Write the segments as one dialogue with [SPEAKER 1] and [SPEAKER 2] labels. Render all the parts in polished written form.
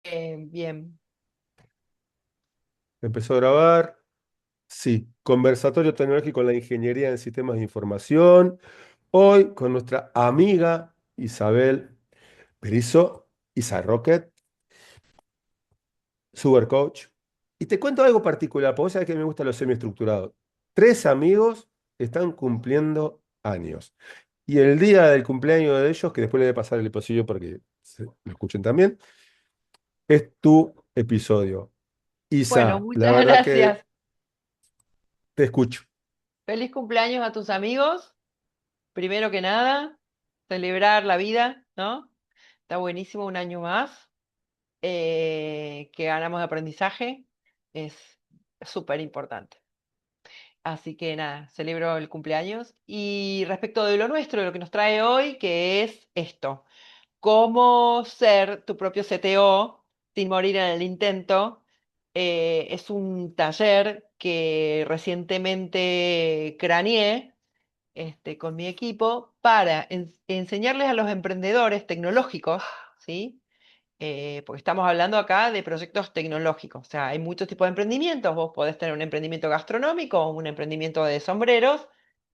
[SPEAKER 1] Bien.
[SPEAKER 2] Empezó a grabar. Sí, conversatorio tecnológico en la ingeniería en sistemas de información. Hoy con nuestra amiga Isabel Berizo, Isa Rocket, Sugar Coach. Y te cuento algo particular, porque vos sabés que me gustan los semiestructurados. Tres amigos están cumpliendo años. Y el día del cumpleaños de ellos, que después le voy a pasar el episodio para que lo escuchen también, es tu episodio.
[SPEAKER 1] Bueno,
[SPEAKER 2] Isa, la
[SPEAKER 1] muchas
[SPEAKER 2] verdad que
[SPEAKER 1] gracias.
[SPEAKER 2] te escucho.
[SPEAKER 1] Feliz cumpleaños a tus amigos. Primero que nada, celebrar la vida, ¿no? Está buenísimo un año más que ganamos de aprendizaje. Es súper importante. Así que nada, celebro el cumpleaños. Y respecto de lo nuestro, de lo que nos trae hoy, que es esto. Cómo ser tu propio CTO sin morir en el intento. Es un taller que recientemente craneé con mi equipo para enseñarles a los emprendedores tecnológicos, ¿sí? Porque estamos hablando acá de proyectos tecnológicos. O sea, hay muchos tipos de emprendimientos. Vos podés tener un emprendimiento gastronómico o un emprendimiento de sombreros,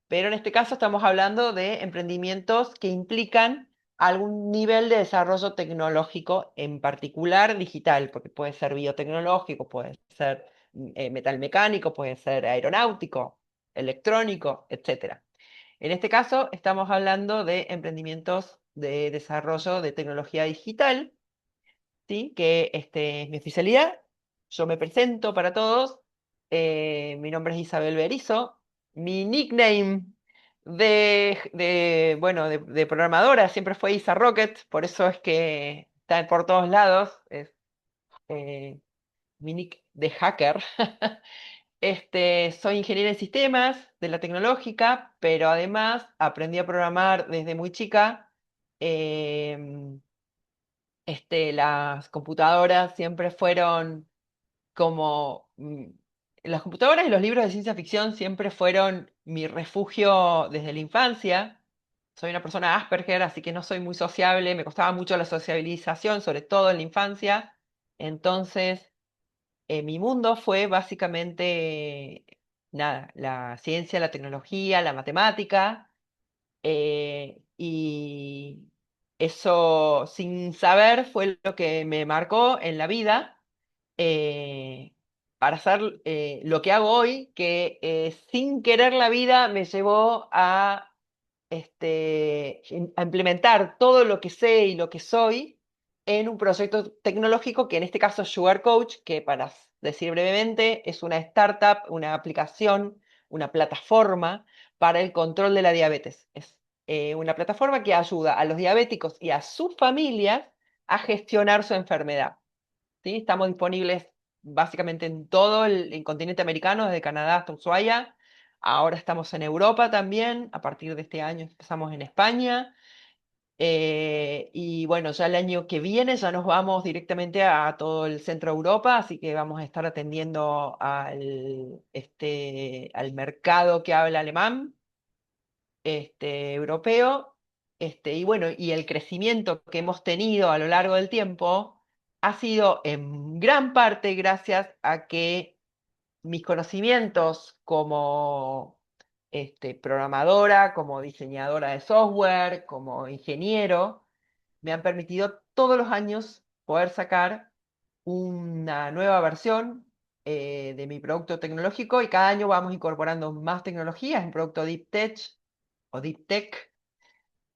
[SPEAKER 1] pero en este caso estamos hablando de emprendimientos que implican algún nivel de desarrollo tecnológico, en particular digital, porque puede ser biotecnológico, puede ser metal mecánico, puede ser aeronáutico, electrónico, etcétera. En este caso estamos hablando de emprendimientos de desarrollo de tecnología digital, ¿sí? Que es mi oficialidad. Yo me presento para todos. Mi nombre es Isabel Berizo. Mi nickname bueno, de programadora siempre fue Isa Rocket, por eso es que está por todos lados. Es eh, mi nick de hacker. Soy ingeniera en sistemas de la tecnológica, pero además aprendí a programar desde muy chica. em, las computadoras siempre fueron como... las computadoras y los libros de ciencia ficción siempre fueron mi refugio desde la infancia. Soy una persona Asperger, así que no soy muy sociable, me costaba mucho la sociabilización, sobre todo en la infancia. Entonces, mi mundo fue básicamente, nada, la ciencia, la tecnología, la matemática. Y eso, sin saber, fue lo que me marcó en la vida eh, para hacer lo que hago hoy, que sin querer la vida me llevó a, a implementar todo lo que sé y lo que soy en un proyecto tecnológico que en este caso es Sugar Coach, que para decir brevemente es una startup, una aplicación, una plataforma para el control de la diabetes. Es una plataforma que ayuda a los diabéticos y a sus familias a gestionar su enfermedad. ¿Sí? Estamos disponibles básicamente en todo el continente americano, desde Canadá hasta Ushuaia. Ahora estamos en Europa también. A partir de este año empezamos en España. Y bueno, ya el año que viene ya nos vamos directamente a todo el centro de Europa, así que vamos a estar atendiendo al mercado que habla alemán, europeo, y bueno, y el crecimiento que hemos tenido a lo largo del tiempo ha sido en gran parte gracias a que mis conocimientos como programadora, como diseñadora de software, como ingeniero, me han permitido todos los años poder sacar una nueva versión de mi producto tecnológico y cada año vamos incorporando más tecnologías, un producto Deep Tech o Deep Tech,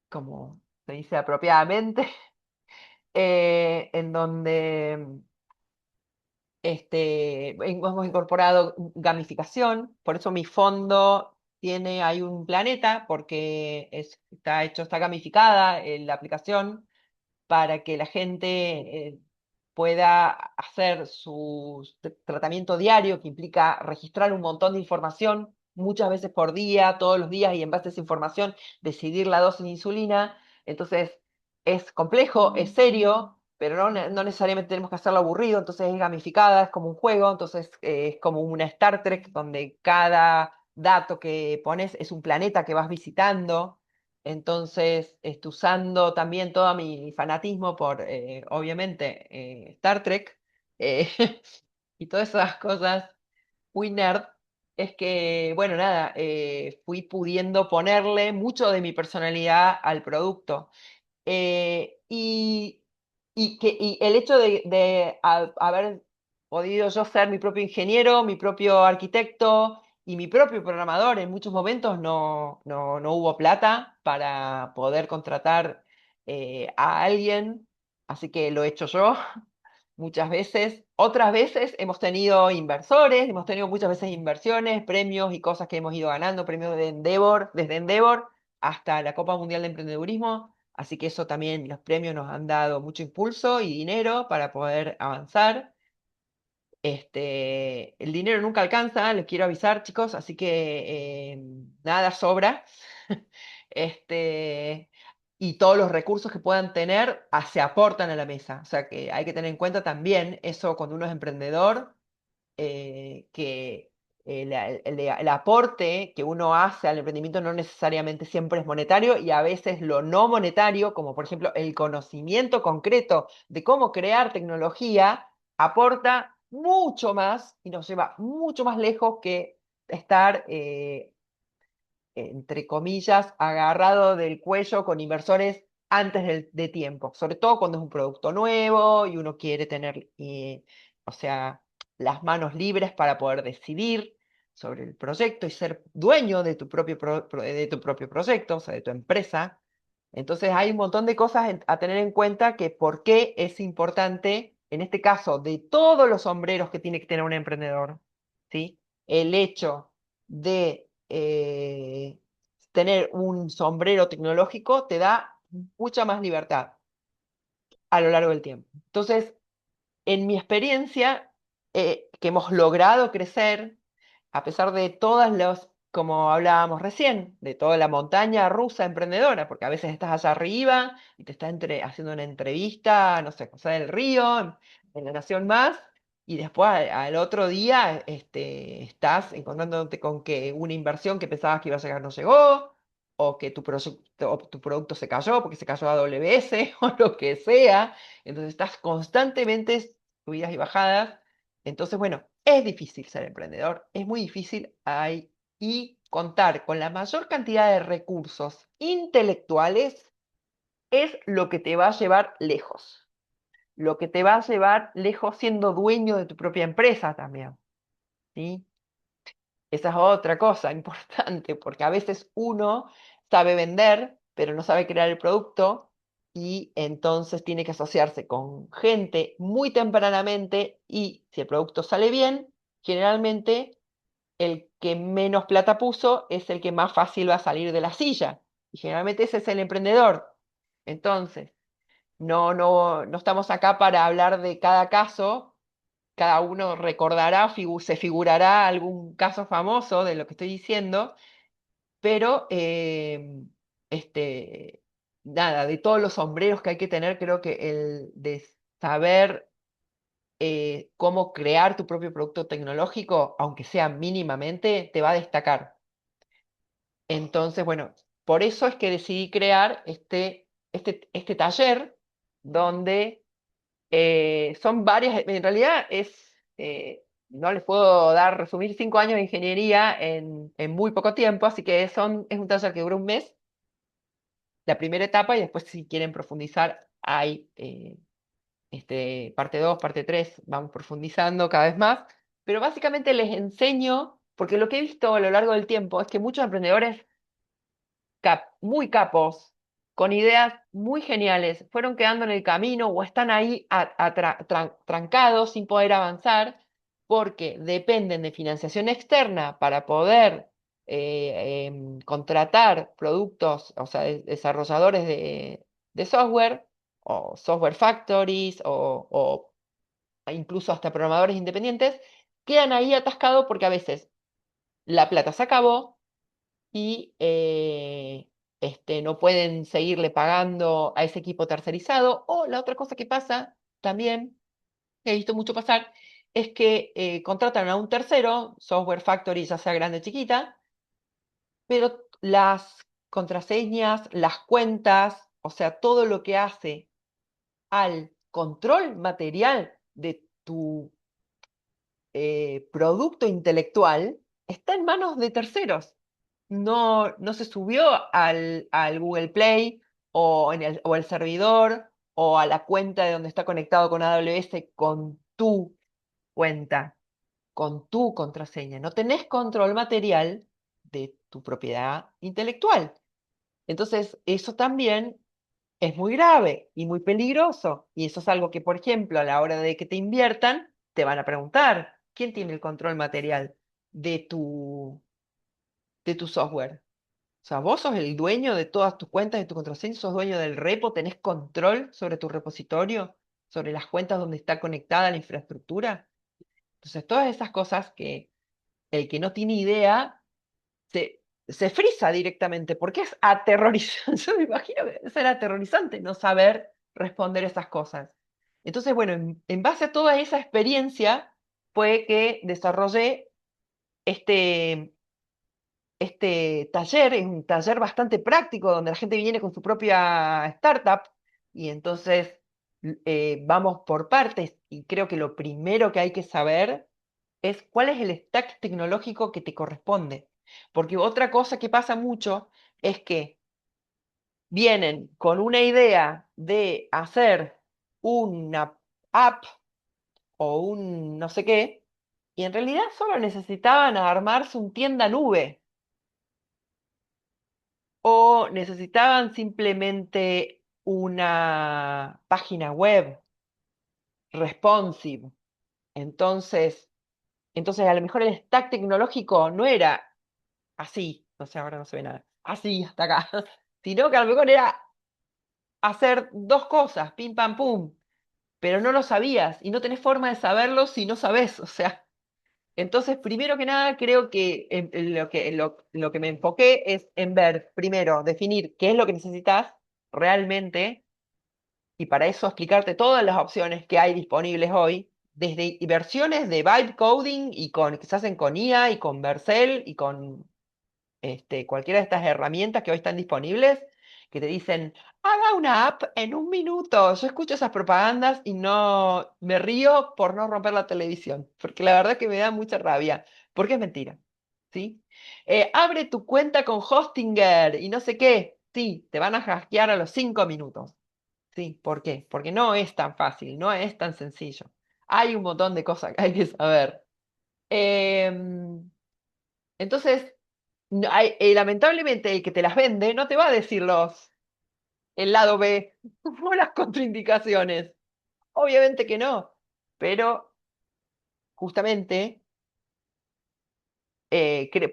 [SPEAKER 1] como se dice apropiadamente, en donde hemos incorporado gamificación, por eso mi fondo hay un planeta, porque está gamificada la aplicación para que la gente pueda hacer su tratamiento diario, que implica registrar un montón de información, muchas veces por día, todos los días, y en base a esa información decidir la dosis de insulina. Entonces, es complejo, es serio, pero no necesariamente tenemos que hacerlo aburrido, entonces es gamificada, es como un juego, entonces es como una Star Trek donde cada dato que pones es un planeta que vas visitando. Entonces, usando también todo mi fanatismo por, obviamente, Star Trek eh, y todas esas cosas muy nerd, es que, bueno, nada, fui pudiendo ponerle mucho de mi personalidad al producto. Y, y el hecho de haber podido yo ser mi propio ingeniero, mi propio arquitecto y mi propio programador, en muchos momentos no hubo plata para poder contratar a alguien, así que lo he hecho yo muchas veces. Otras veces hemos tenido inversores, hemos tenido muchas veces inversiones, premios y cosas que hemos ido ganando, premios de Endeavor, desde Endeavor hasta la Copa Mundial de Emprendedurismo. Así que eso también, los premios nos han dado mucho impulso y dinero para poder avanzar. El dinero nunca alcanza, les quiero avisar, chicos, así que nada sobra. Este, y todos los recursos que puedan tener se aportan a la mesa. O sea que hay que tener en cuenta también eso cuando uno es emprendedor, que el aporte que uno hace al emprendimiento no necesariamente siempre es monetario y a veces lo no monetario, como por ejemplo el conocimiento concreto de cómo crear tecnología, aporta mucho más y nos lleva mucho más lejos que estar entre comillas, agarrado del cuello con inversores antes de tiempo, sobre todo cuando es un producto nuevo y uno quiere tener, o sea, las manos libres para poder decidir sobre el proyecto y ser dueño de tu propio, de tu propio proyecto, o sea, de tu empresa. Entonces hay un montón de cosas a tener en cuenta que por qué es importante, en este caso, de todos los sombreros que tiene que tener un emprendedor, ¿sí? El hecho de tener un sombrero tecnológico te da mucha más libertad a lo largo del tiempo. Entonces, en mi experiencia, que hemos logrado crecer, a pesar de todas las, como hablábamos recién, de toda la montaña rusa emprendedora, porque a veces estás allá arriba y te está haciendo una entrevista, no sé, José del Río, en La Nación Más, y después al otro día estás encontrándote con que una inversión que pensabas que iba a llegar no llegó, o que tu producto se cayó porque se cayó a AWS o lo que sea. Entonces estás constantemente subidas y bajadas. Entonces, bueno, es difícil ser emprendedor, es muy difícil y contar con la mayor cantidad de recursos intelectuales es lo que te va a llevar lejos. Lo que te va a llevar lejos siendo dueño de tu propia empresa también, ¿sí? Esa es otra cosa importante, porque a veces uno sabe vender, pero no sabe crear el producto y entonces tiene que asociarse con gente muy tempranamente y si el producto sale bien, generalmente el que menos plata puso es el que más fácil va a salir de la silla. Y generalmente ese es el emprendedor. Entonces, no estamos acá para hablar de cada caso, cada uno recordará, se figurará algún caso famoso de lo que estoy diciendo, pero este, nada, de todos los sombreros que hay que tener, creo que el de saber cómo crear tu propio producto tecnológico, aunque sea mínimamente, te va a destacar. Entonces, bueno, por eso es que decidí crear este taller donde son varias, en realidad no les puedo resumir 5 años de ingeniería en muy poco tiempo, así que es un taller que dura un mes, la primera etapa, y después si quieren profundizar hay parte 2 parte 3 vamos profundizando cada vez más, pero básicamente les enseño, porque lo que he visto a lo largo del tiempo es que muchos emprendedores muy capos, con ideas muy geniales, fueron quedando en el camino o están ahí trancados sin poder avanzar porque dependen de financiación externa para poder contratar productos, o sea, desarrolladores de software o software factories o incluso hasta programadores independientes, quedan ahí atascados porque a veces la plata se acabó y no pueden seguirle pagando a ese equipo tercerizado. O la otra cosa que pasa también, que he visto mucho pasar, es que contratan a un tercero, Software Factory, ya sea grande o chiquita, pero contraseñas, las cuentas, o sea, todo lo que hace al control material de tu producto intelectual está en manos de terceros. No se subió al Google Play o al servidor o a la cuenta de donde está conectado con AWS con tu cuenta, con tu contraseña. No tenés control material de tu propiedad intelectual. Entonces, eso también es muy grave y muy peligroso. Y eso es algo que, por ejemplo, a la hora de que te inviertan, te van a preguntar, ¿quién tiene el control material de tu software? O sea, vos sos el dueño de todas tus cuentas, de tu contraseña, sos dueño del repo, tenés control sobre tu repositorio, sobre las cuentas donde está conectada la infraestructura. Entonces, todas esas cosas que el que no tiene idea se frisa directamente, porque es aterrorizante. Yo me imagino que debe ser aterrorizante no saber responder esas cosas. Entonces, bueno, en base a toda esa experiencia fue que desarrollé este, este taller, es un taller bastante práctico donde la gente viene con su propia startup y entonces vamos por partes y creo que lo primero que hay que saber es cuál es el stack tecnológico que te corresponde. Porque otra cosa que pasa mucho es que vienen con una idea de hacer una app o un no sé qué, y en realidad solo necesitaban armarse un tienda nube o necesitaban simplemente una página web responsive. Entonces, entonces a lo mejor el stack tecnológico no era así, no sé, ahora no se ve nada, así hasta acá, sino que a lo mejor era hacer dos cosas, pim pam pum, pero no lo sabías y no tenés forma de saberlo si no sabés, o sea. Entonces, primero que nada, creo que lo que me enfoqué es en ver, primero, definir qué es lo que necesitas realmente y para eso explicarte todas las opciones que hay disponibles hoy, desde versiones de vibe coding y que se hacen con IA y con Vercel y con cualquiera de estas herramientas que hoy están disponibles, que te dicen, haga una app en un minuto. Yo escucho esas propagandas y no me río por no romper la televisión, porque la verdad que me da mucha rabia, porque es mentira, ¿sí? Abre tu cuenta con Hostinger y no sé qué. Sí, te van a hackear a los 5 minutos. Sí, ¿por qué? Porque no es tan fácil, no es tan sencillo. Hay un montón de cosas que hay que saber. Em, entonces, lamentablemente el que te las vende no te va a decir el lado B o las contraindicaciones. Obviamente que no, pero justamente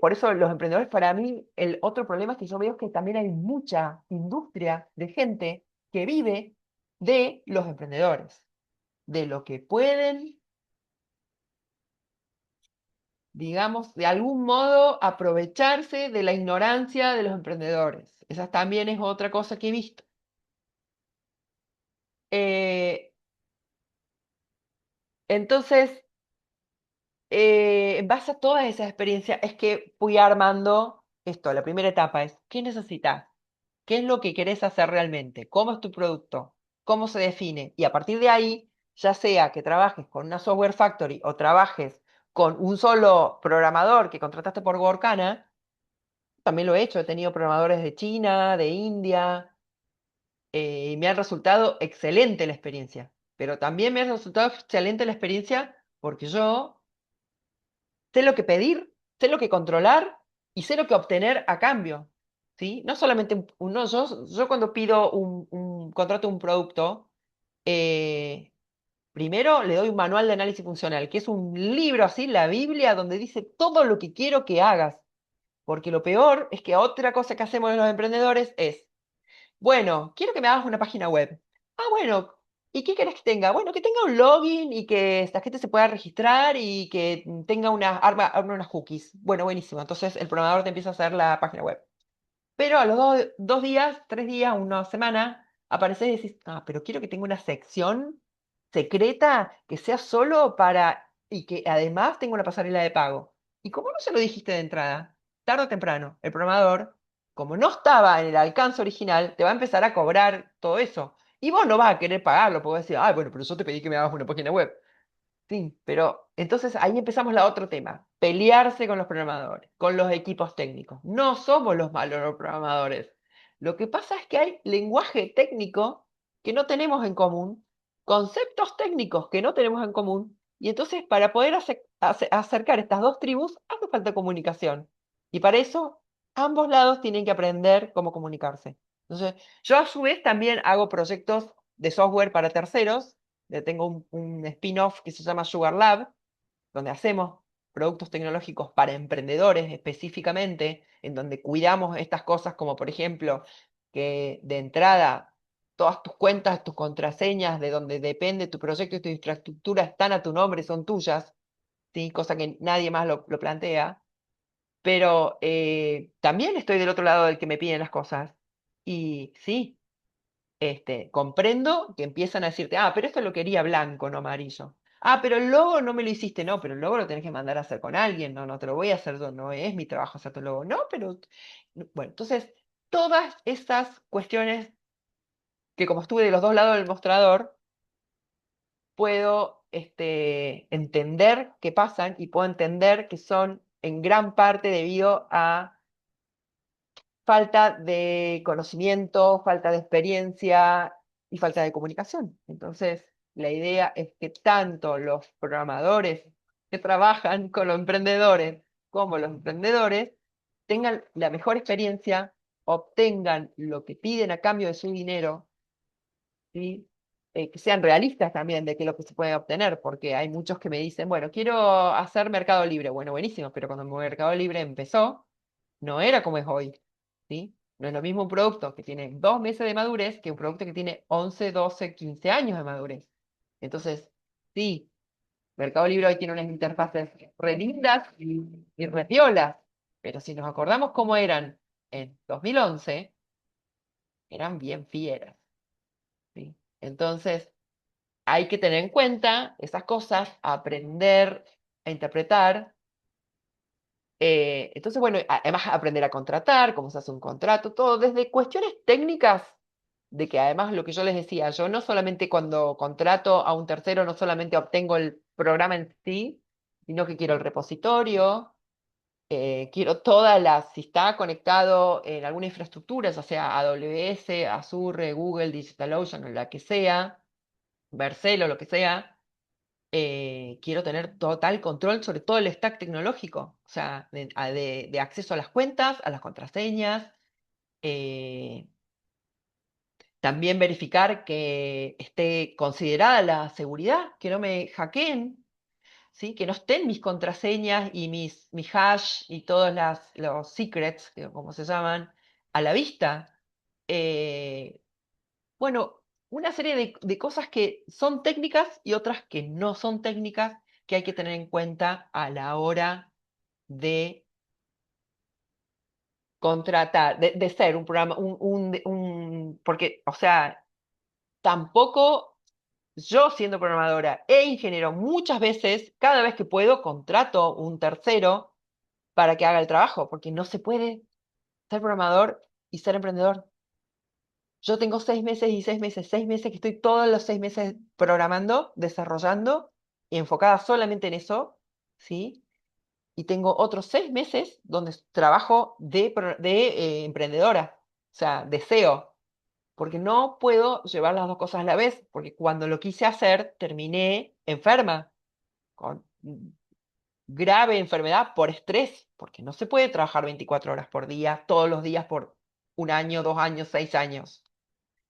[SPEAKER 1] por eso los emprendedores, para mí, el otro problema que yo veo es que también hay mucha industria de gente que vive de los emprendedores, de lo que pueden, digamos, de algún modo aprovecharse de la ignorancia de los emprendedores. Esa también es otra cosa que he visto. Eh, entonces, en base a todas esas experiencias, es que fui armando esto. La primera etapa es, ¿qué necesitas? ¿Qué es lo que querés hacer realmente? ¿Cómo es tu producto? ¿Cómo se define? Y a partir de ahí, ya sea que trabajes con una software factory o trabajes con un solo programador que contrataste por Workana, también lo he hecho, he tenido programadores de China, de India, y me ha resultado excelente la experiencia. Pero también me ha resultado excelente la experiencia porque yo sé lo que pedir, sé lo que controlar y sé lo que obtener a cambio. ¿Sí? No solamente no, yo cuando pido contrato un producto, primero le doy un manual de análisis funcional, que es un libro así, la Biblia, donde dice todo lo que quiero que hagas. Porque lo peor es que otra cosa que hacemos los emprendedores es bueno, quiero que me hagas una página web. Ah, bueno, ¿y qué querés que tenga? Bueno, que tenga un login y que la gente se pueda registrar y que tenga arme unas cookies. Bueno, buenísimo. Entonces el programador te empieza a hacer la página web. Pero a los 2 días, 3 días, una semana, apareces y decís, ah, pero quiero que tenga una sección secreta que sea solo para, y que además tenga una pasarela de pago. ¿Y cómo no se lo dijiste de entrada? Tarde o temprano, el programador como no estaba en el alcance original, te va a empezar a cobrar todo eso. Y vos no vas a querer pagarlo, porque vas a decir, ay, bueno, pero yo te pedí que me hagas una página web. Sí, pero entonces ahí empezamos la otro tema, pelearse con los programadores, con los equipos técnicos. No somos los malos los programadores. Lo que pasa es que hay lenguaje técnico que no tenemos en común, conceptos técnicos que no tenemos en común, y entonces para poder acercar estas dos tribus hace falta comunicación. Y para eso ambos lados tienen que aprender cómo comunicarse. Entonces, yo a su vez también hago proyectos de software para terceros. Tengo un spin-off que se llama Sugar Lab, donde hacemos productos tecnológicos para emprendedores específicamente, en donde cuidamos estas cosas como por ejemplo que de entrada todas tus cuentas, tus contraseñas, de donde depende tu proyecto y tu infraestructura están a tu nombre, son tuyas, ¿sí? Cosa que nadie más lo plantea. Pero también estoy del otro lado del que me piden las cosas. Y sí, comprendo que empiezan a decirte, ah, pero esto lo quería blanco, no amarillo. Ah, pero el logo no me lo hiciste, no, pero el logo lo tenés que mandar a hacer con alguien, no, no te lo voy a hacer yo, no es mi trabajo hacer tu logo, no, pero, bueno, entonces, todas esas cuestiones que como estuve de los dos lados del mostrador, puedo, entender que pasan y puedo entender que son en gran parte debido a falta de conocimiento, falta de experiencia y falta de comunicación. Entonces, la idea es que tanto los programadores que trabajan con los emprendedores como los emprendedores tengan la mejor experiencia, obtengan lo que piden a cambio de su dinero, ¿sí? Que sean realistas también de qué es lo que se puede obtener, porque hay muchos que me dicen, bueno, quiero hacer Mercado Libre. Bueno, buenísimo, pero cuando Mercado Libre empezó, no era como es hoy, ¿sí? No es lo mismo un producto que tiene 2 meses de madurez que un producto que tiene 11, 12, 15 años de madurez. Entonces, sí, Mercado Libre hoy tiene unas interfaces re lindas y re piolas, pero si nos acordamos cómo eran en 2011, eran bien fieras, ¿sí? Entonces, hay que tener en cuenta esas cosas, aprender a interpretar. Entonces, bueno, además aprender a contratar, cómo se hace un contrato, todo, desde cuestiones técnicas, de que además lo que yo les decía, yo no solamente cuando contrato a un tercero, no solamente obtengo el programa en sí, sino que quiero el repositorio, quiero todas las, si está conectado en alguna infraestructura, ya sea AWS, Azure, Google, DigitalOcean, o la que sea, Vercel o lo que sea, quiero tener total control sobre todo el stack tecnológico, o sea, de acceso a las cuentas, a las contraseñas, eh, también verificar que esté considerada la seguridad, que no me hackeen, ¿sí? Que no estén mis contraseñas y mi hash y todos los secrets, como se llaman, a la vista. Eh, bueno, una serie de cosas que son técnicas y otras que no son técnicas que hay que tener en cuenta a la hora de contratar, de ser un programa, porque, o sea, tampoco yo siendo programadora e ingeniero muchas veces, cada vez que puedo, contrato un tercero para que haga el trabajo, porque no se puede ser programador y ser emprendedor. Yo tengo 6 meses y 6 meses, 6 meses que estoy todos los 6 meses programando, desarrollando y enfocada solamente en eso, ¿sí? Y tengo otros 6 meses donde trabajo de emprendedora, o sea, de SEO, porque no puedo llevar las dos cosas a la vez, porque cuando lo quise hacer terminé enferma, con grave enfermedad por estrés, porque no se puede trabajar 24 horas por día, todos los días por un año, 2 años, 6 años.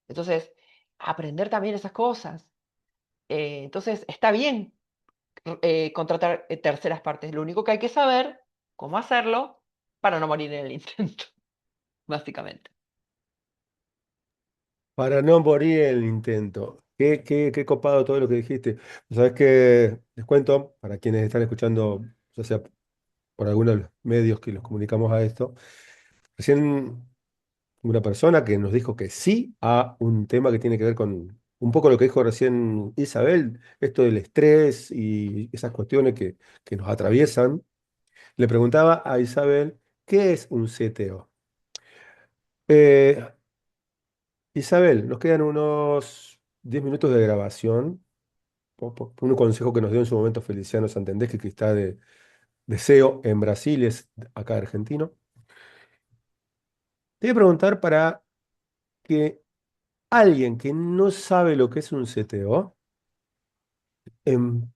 [SPEAKER 1] Entonces, aprender también esas cosas. Entonces, está bien contratar terceras partes. Lo único que hay que saber cómo hacerlo para no morir en el intento, básicamente.
[SPEAKER 2] Para no morir en el intento. Qué copado todo lo que dijiste. Sabes que les cuento, para quienes están escuchando, ya sea por algunos de los medios que los comunicamos a esto, recién una persona que nos dijo que sí a un tema que tiene que ver con un poco lo que dijo recién Isabel, esto del estrés y esas cuestiones que nos atraviesan. Le preguntaba a Isabel, ¿qué es un CTO? Eh, Isabel, nos quedan unos 10 minutos de grabación. Un consejo que nos dio en su momento Feliciano Santendés, que está de SEO en Brasil, es acá argentino. Te voy a preguntar para que alguien que no sabe lo que es un CTO em-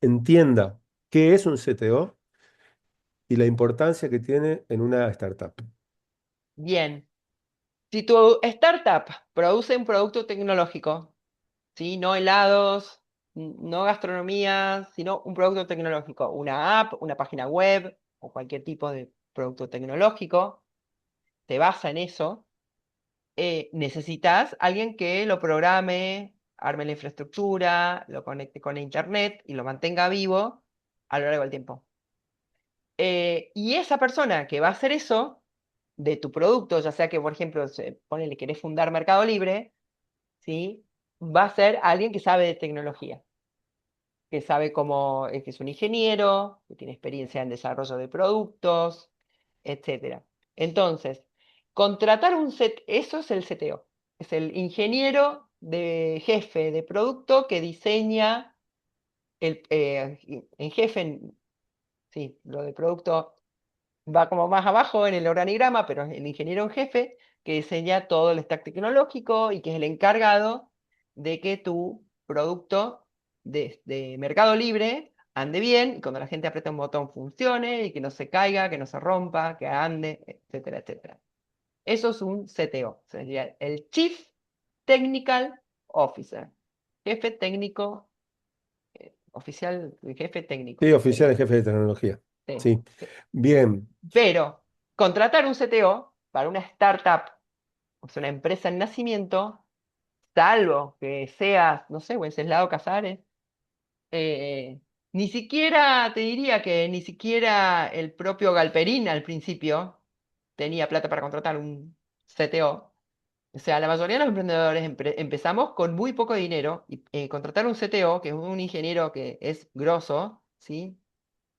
[SPEAKER 2] entienda qué es un CTO y la importancia que tiene en una startup.
[SPEAKER 1] Bien, si tu startup produce un producto tecnológico, ¿sí? No helados, no gastronomía, sino un producto tecnológico, una app, una página web o cualquier tipo de producto tecnológico, te basa en eso, necesitas alguien que lo programe, arme la infraestructura, lo conecte con internet y lo mantenga vivo a lo largo del tiempo. Y esa persona que va a hacer eso de tu producto, ya sea que, por ejemplo, ponele, querés fundar Mercado Libre, ¿sí? Va a ser alguien que sabe de tecnología, que sabe cómo, que es un ingeniero, que tiene experiencia en desarrollo de productos, etcétera. Entonces, contratar un set, eso es el CTO, es el ingeniero de jefe de producto que diseña en jefe, sí, lo de producto va como más abajo en el organigrama, pero es el ingeniero en jefe que diseña todo el stack tecnológico y que es el encargado de que tu producto de Mercado Libre ande bien y cuando la gente aprieta un botón funcione y que no se caiga, que no se rompa, que ande, etcétera, etcétera. Eso es un CTO, sería el Chief Technical Officer, jefe técnico, oficial, jefe técnico
[SPEAKER 2] Sí, oficial
[SPEAKER 1] sería.
[SPEAKER 2] en jefe de tecnología.
[SPEAKER 1] Sí.
[SPEAKER 2] Sí. Bien.
[SPEAKER 1] Pero contratar un CTO para una startup, o sea, una empresa en nacimiento, salvo que seas, no sé, Wenceslao Casares, ni siquiera, te diría que ni siquiera el propio Galperín al principio tenía plata para contratar un CTO. O sea, la mayoría de los emprendedores empezamos con muy poco dinero y contratar un CTO, que es un ingeniero que es grosso, ¿sí?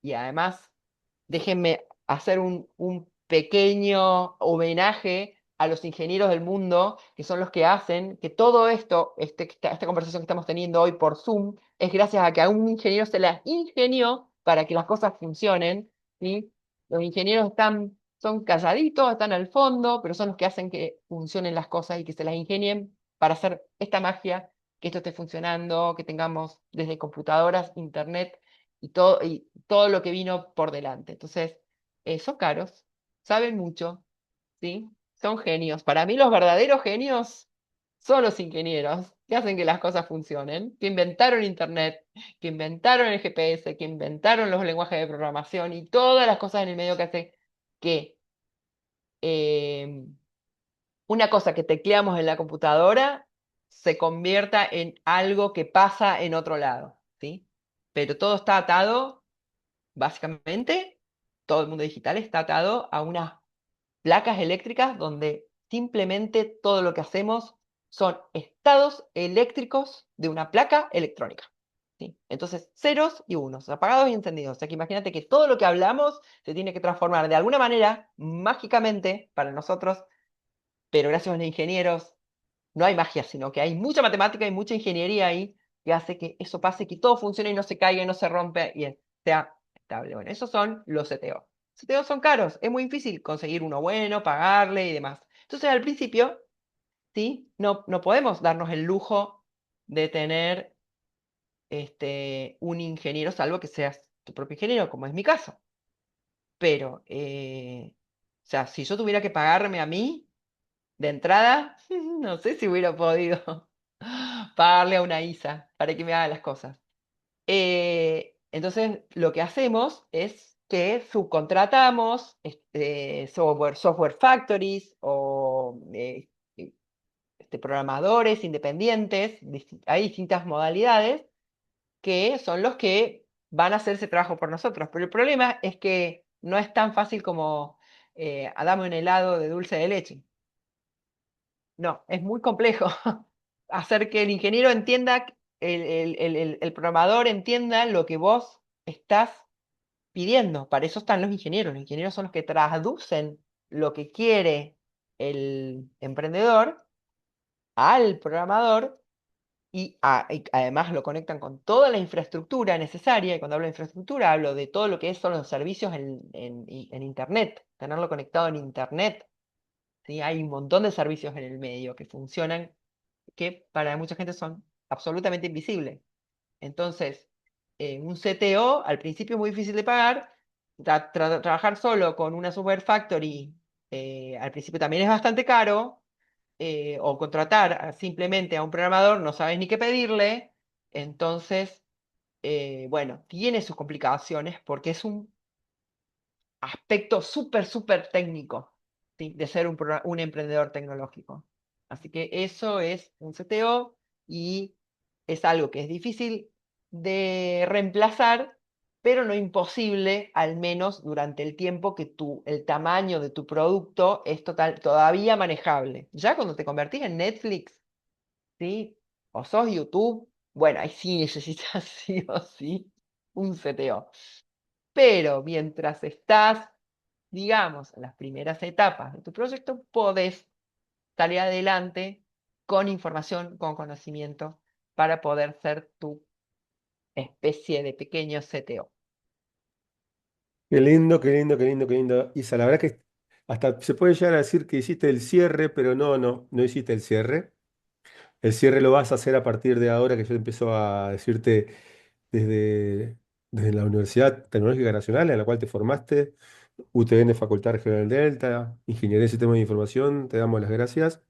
[SPEAKER 1] Y además, déjenme hacer un pequeño homenaje a los ingenieros del mundo, que son los que hacen que todo esto, esta conversación que estamos teniendo hoy por Zoom, es gracias a que a un ingeniero se las ingenió para que las cosas funcionen, ¿sí? Los ingenieros son calladitos, están al fondo, pero son los que hacen que funcionen las cosas y que se las ingenien para hacer esta magia, que esto esté funcionando, que tengamos desde computadoras, internet y todo lo que vino por delante. Entonces, son caros, saben mucho, ¿sí? Son genios. Para mí los verdaderos genios son los ingenieros que hacen que las cosas funcionen, que inventaron Internet, que inventaron el GPS, que inventaron los lenguajes de programación y todas las cosas en el medio que hacen que eh, una cosa que tecleamos en la computadora se convierta en algo que pasa en otro lado, ¿sí? Pero todo está atado. Básicamente, todo el mundo digital está atado a unas placas eléctricas donde simplemente todo lo que hacemos son estados eléctricos de una placa electrónica. ¿Sí? Entonces, ceros y unos, apagados y encendidos. O sea que imagínate que todo lo que hablamos se tiene que transformar de alguna manera, mágicamente, para nosotros, pero gracias a los ingenieros, no hay magia, sino que hay mucha matemática y mucha ingeniería ahí que hace que eso pase, que todo funcione y no se caiga y no se rompe y sea estable. Bueno, esos son los CTO. CTO son caros, es muy difícil conseguir uno bueno, pagarle y demás. Entonces, al principio, ¿sí? No podemos darnos el lujo de tener un ingeniero, salvo que seas tu propio ingeniero, como es mi caso. Pero, o sea, si yo tuviera que pagarme a mí, de entrada, no sé si hubiera podido pagarle a una ISA para que me haga las cosas. Entonces, lo que hacemos es que subcontratamos software factories o programadores independientes. Hay distintas modalidades que son los que van a hacer ese trabajo por nosotros. Pero el problema es que no es tan fácil como dame un helado de dulce de leche. No, es muy complejo hacer que el ingeniero entienda, el programador entienda lo que vos estás pidiendo. Para eso están los ingenieros. Los ingenieros son los que traducen lo que quiere. el emprendedor al programador y además lo conectan con toda la infraestructura necesaria. Y cuando hablo de infraestructura, hablo de todo lo que son los servicios en Internet, tenerlo conectado en Internet. ¿Sí? Hay un montón de servicios en el medio que funcionan, que para mucha gente son absolutamente invisibles. Entonces, un CTO al principio es muy difícil de pagar. Trabajar solo con una Super Factory al principio también es bastante caro. O contratar simplemente a un programador, no sabes ni qué pedirle. Entonces, bueno, tiene sus complicaciones porque es un aspecto súper, súper técnico, ¿sí? De ser un emprendedor tecnológico. Así que eso es un CTO y es algo que es difícil de reemplazar, pero no imposible, al menos durante el tiempo que el tamaño de tu producto es todavía manejable. Ya cuando te convertís en Netflix, ¿sí? O sos YouTube, bueno, ahí sí necesitas sí o sí un CTO. Pero mientras estás, digamos, en las primeras etapas de tu proyecto, podés salir adelante con información, con conocimiento, para poder ser tu especie de pequeño CTO.
[SPEAKER 2] Qué lindo, qué lindo, qué lindo, qué lindo. Isa, la verdad que hasta se puede llegar a decir que hiciste el cierre, pero no hiciste el cierre. El cierre lo vas a hacer a partir de ahora que yo empiezo a decirte desde, desde la Universidad Tecnológica Nacional, en la cual te formaste, UTN Facultad Regional Delta, Ingeniería de Sistemas de Información, te damos las gracias.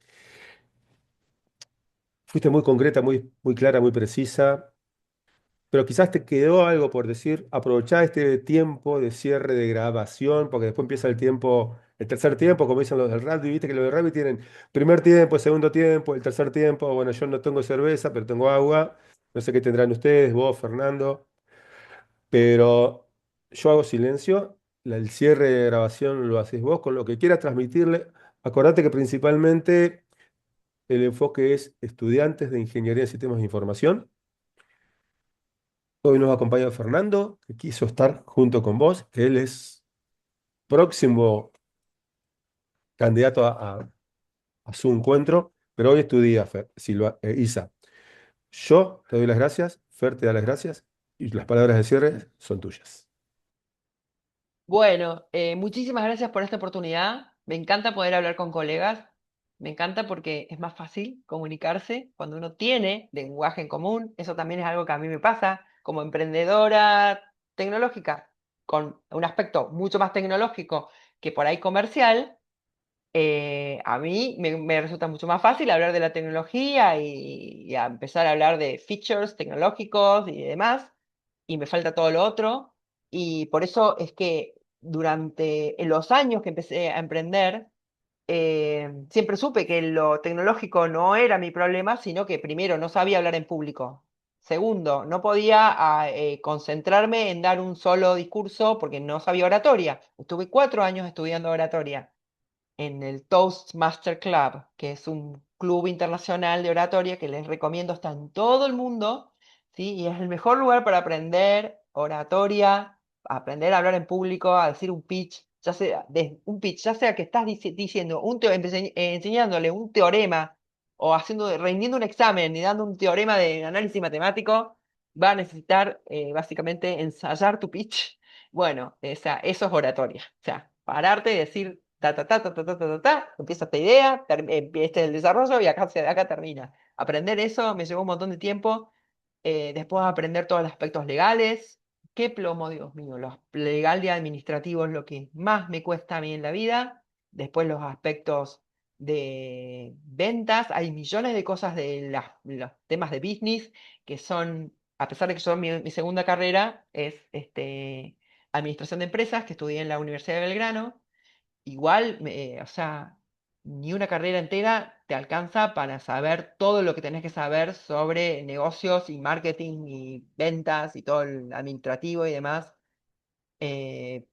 [SPEAKER 2] Fuiste muy concreta, muy clara, muy precisa, pero quizás te quedó algo por decir. Aprovechá este tiempo de cierre de grabación, porque después empieza el tiempo, el tercer tiempo, como dicen los del rugby, viste que los del rugby tienen primer tiempo, segundo tiempo, el tercer tiempo. Bueno, yo no tengo cerveza, pero tengo agua. No sé qué tendrán ustedes, vos, Fernando, pero yo hago silencio. El cierre de grabación lo haces vos con lo que quieras transmitirle. Acordate que principalmente el enfoque es estudiantes de Ingeniería de Sistemas de Información. Hoy nos acompaña Fernando, que quiso estar junto con vos, que él es próximo candidato a su encuentro, pero hoy es tu día, Isa. Yo te doy las gracias, Fer te da las gracias y las palabras de cierre son tuyas.
[SPEAKER 1] Bueno, muchísimas gracias por esta oportunidad. Me encanta poder hablar con colegas. Me encanta porque es más fácil comunicarse cuando uno tiene lenguaje en común. Eso también es algo que a mí me pasa como emprendedora tecnológica, con un aspecto mucho más tecnológico que por ahí comercial. A mí me resulta mucho más fácil hablar de la tecnología y a empezar a hablar de features tecnológicos y demás, y me falta todo lo otro. Y por eso es que durante los años que empecé a emprender, siempre supe que lo tecnológico no era mi problema, sino que primero no sabía hablar en público. Segundo, no podía concentrarme en dar un solo discurso porque no sabía oratoria. Estuve 4 años estudiando oratoria en el Toastmaster Club, que es un club internacional de oratoria que les recomiendo, está en todo el mundo, ¿sí? Y es el mejor lugar para aprender oratoria, aprender a hablar en público, a decir un pitch, ya sea que estás diciendo, enseñándole un teorema o rindiendo un examen y dando un teorema de análisis matemático, va a necesitar básicamente ensayar tu pitch. Bueno, o sea, eso es oratoria. O sea, pararte y decir ta, ta, ta, ta, ta, ta, ta, ta, ta, empieza esta idea, este es el desarrollo y acá termina. Aprender eso me llevó un montón de tiempo. Después aprender todos los aspectos legales. Qué plomo, Dios mío. Lo legal y administrativo es lo que más me cuesta a mí en la vida. Después los aspectos de ventas. Hay millones de cosas de los temas de business que son, a pesar de que son mi segunda carrera, es administración de empresas, que estudié en la Universidad de Belgrano. Igual, o sea, ni una carrera entera te alcanza para saber todo lo que tenés que saber sobre negocios y marketing y ventas y todo el administrativo y demás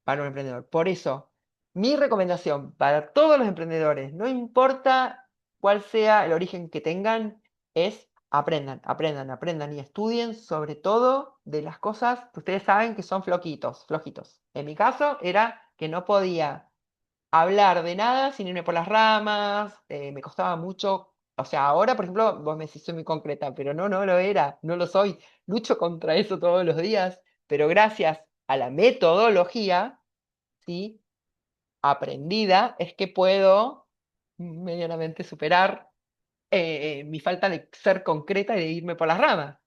[SPEAKER 1] para un emprendedor. Por eso, mi recomendación para todos los emprendedores, no importa cuál sea el origen que tengan, es aprendan, aprendan, aprendan y estudien sobre todo de las cosas que ustedes saben que son flojitos, flojitos. En mi caso era que no podía hablar de nada sin irme por las ramas, me costaba mucho, o sea, ahora, por ejemplo, vos me decís soy muy concreta, pero no, no lo era, no lo soy, lucho contra eso todos los días, pero gracias a la metodología, ¿sí? Aprendida, es que puedo medianamente superar mi falta de ser concreta y de irme por las ramas.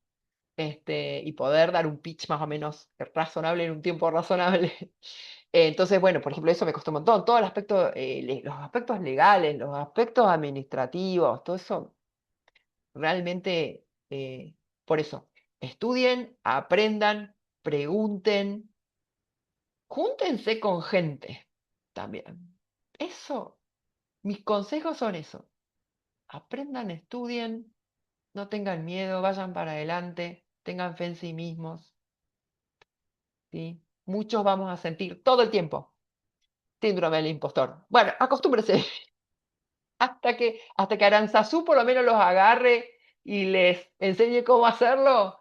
[SPEAKER 1] Y poder dar un pitch más o menos razonable en un tiempo razonable. Entonces, bueno, por ejemplo, eso me costó un montón. Todo el aspecto, los aspectos legales, los aspectos administrativos, todo eso, realmente, por eso, estudien, aprendan, pregunten, júntense con gente también. Eso, mis consejos son eso. Aprendan, estudien, no tengan miedo, vayan para adelante, tengan fe en sí mismos. ¿Sí? Muchos vamos a sentir todo el tiempo síndrome del impostor. Bueno, acostúmbrese hasta que Aranzazú por lo menos los agarre y les enseñe cómo hacerlo.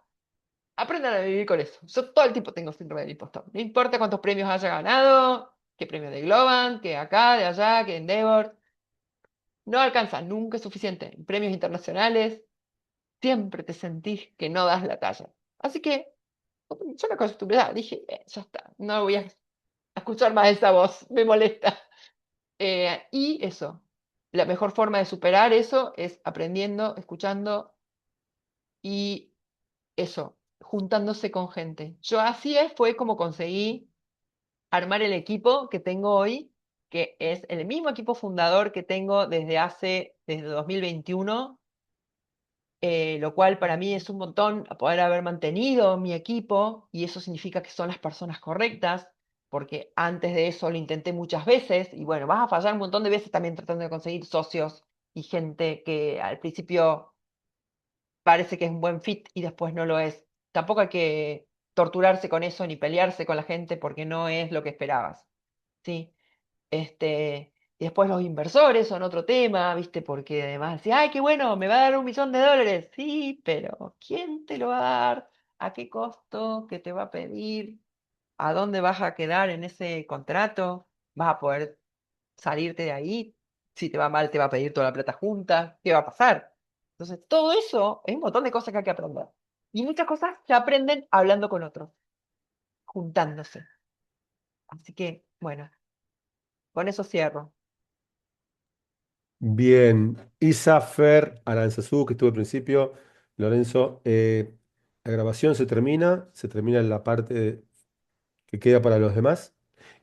[SPEAKER 1] Aprendan a vivir con eso. Yo todo el tiempo tengo síndrome del impostor. No importa cuántos premios haya ganado, qué premio de Globan, que acá, de allá, que Endeavor. No alcanza, nunca es suficiente. En premios internacionales, siempre te sentís que no das la talla. Así que yo me acostumbré, dije, ya está, no voy a escuchar más esa voz, me molesta. Y eso, la mejor forma de superar eso es aprendiendo, escuchando y eso, juntándose con gente. Yo así fue como conseguí armar el equipo que tengo hoy, que es el mismo equipo fundador que tengo desde 2021, lo cual para mí es un montón poder haber mantenido mi equipo y eso significa que son las personas correctas, porque antes de eso lo intenté muchas veces y bueno, vas a fallar un montón de veces también tratando de conseguir socios y gente que al principio parece que es un buen fit y después no lo es. Tampoco hay que torturarse con eso ni pelearse con la gente porque no es lo que esperabas, ¿sí? Y después los inversores son otro tema, ¿viste? Porque además decía, ay, qué bueno, me va a dar $1 millón. Sí, pero ¿quién te lo va a dar? ¿A qué costo? ¿Qué te va a pedir? ¿A dónde vas a quedar en ese contrato? ¿Vas a poder salirte de ahí? Si te va mal, te va a pedir toda la plata junta. ¿Qué va a pasar? Entonces, todo eso es un montón de cosas que hay que aprender. Y muchas cosas se aprenden hablando con otros, juntándose. Así que, bueno, con eso cierro.
[SPEAKER 2] Bien, Isa, Fer, Aranzazú, que estuvo al principio, Lorenzo, la grabación se termina en la parte que queda para los demás,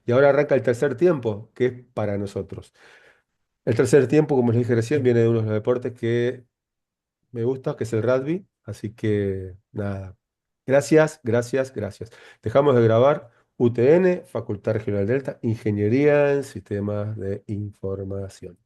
[SPEAKER 2] y ahora arranca el tercer tiempo, que es para nosotros. El tercer tiempo, como les dije recién, viene de uno de los deportes que me gusta, que es el rugby, así que nada, gracias, gracias, gracias. Dejamos de grabar. UTN, Facultad Regional Delta, Ingeniería en Sistemas de Información.